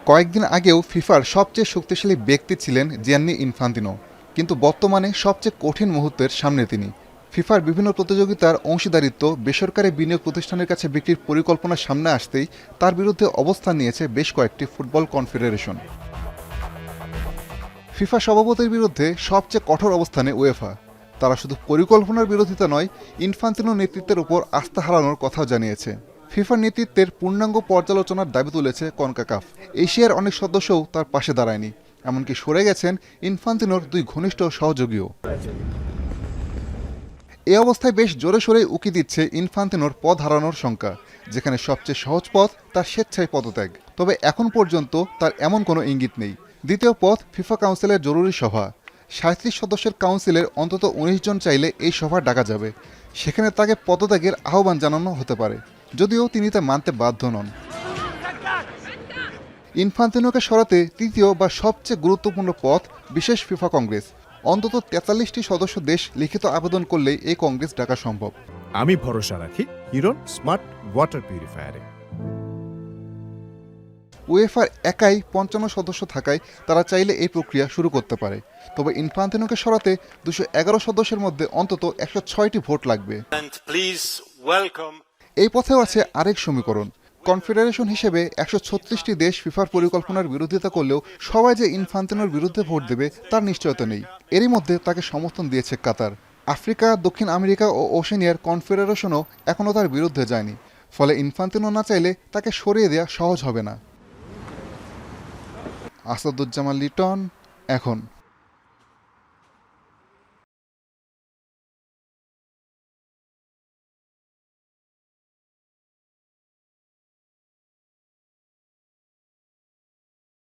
কয়েকদিন আগেও ফিফার সবচেয়ে শক্তিশালী ব্যক্তি ছিলেন জিয়ান্নি ইনফান্তিনো, কিন্তু বর্তমানে সবচেয়ে কঠিন মুহূর্তের সামনে তিনি। ফিফার বিভিন্ন প্রতিযোগিতার অংশীদারিত্ব বেসরকারি বিনিয়োগ প্রতিষ্ঠানের কাছে বিক্রির পরিকল্পনা সামনে আসতেই তার বিরুদ্ধে অবস্থান নিয়েছে বেশ কয়েকটি ফুটবল কনফেডারেশন। ফিফা সভাপতির বিরুদ্ধে সবচেয়ে কঠোর অবস্থানে উয়েফা। তারা শুধু পরিকল্পনার বিরোধিতা নয়, ইনফান্তিনো নেতৃত্বের উপর আস্থা হারানোর কথাও জানিয়েছে। ফিফার নেতৃত্বের পূর্ণাঙ্গ পর্যালোচনার দাবি তুলেছে কনকাকাফ। এশিয়ার অনেক সদস্যও তার পাশে দাঁড়ায়নি, এমনকি সরে গেছেন ইনফান্তিনোর দুই ঘনিষ্ঠ সহযোগীও। এ অবস্থায় বেশ জোরে সোরে উকি দিচ্ছে ইনফান্তিনোর পদ হারানোর শঙ্কা, যেখানে সবচেয়ে সহজ পথ তার স্বেচ্ছায় পদত্যাগ। তবে এখন পর্যন্ত তার এমন কোনো ইঙ্গিত নেই। দ্বিতীয় পথ ফিফা কাউন্সিলের জরুরি সভা। 37 সদস্যের কাউন্সিলের অন্তত 19 জন চাইলে এই সভা ডাকা যাবে। সেখানে তাকে পদত্যাগের আহ্বান জানানো হতে পারে, যদিও তিনি তা মানতে বাধ্য নন। ইনফান্তিনোকে সরাতে তৃতীয় বা সবচেয়ে গুরুত্বপূর্ণ পথ বিশেষ ফিফা কংগ্রেস। অন্তত 43টি সদস্য দেশ লিখিত আবেদন করলেই এই কংগ্রেস ডাকা সম্ভব। আমি ভরসা রাখি হিরন স্মার্ট ওয়াটার পিউরিফায়ারে। উয়েফার একাই 55 সদস্য থাকায় তারা চাইলে এই প্রক্রিয়া শুরু করতে পারে। তবে ইনফান্তিনোকে সরাতে 211 সদস্যের মধ্যে অন্তত 106টি ভোট লাগবে। এই পথেও আছে আরেক সমীকরণ। কনফেডারেশন হিসেবে 136টি দেশ ফিফার পরিকল্পনার বিরোধিতা করলেও সবাই যে ইনফান্তিনোর বিরুদ্ধে ভোট দেবে তার নিশ্চয়তা নেই। এরই মধ্যে তাকে সমর্থন দিয়েছে কাতার। আফ্রিকা, দক্ষিণ আমেরিকা ও ওশেনিয়ার কনফেডারেশনও এখনও তার বিরুদ্ধে যায়নি। ফলে ইনফান্তিনো না চাইলে তাকে সরিয়ে দেওয়া সহজ হবে না। আসাদুজ্জামান লিটন, এখন।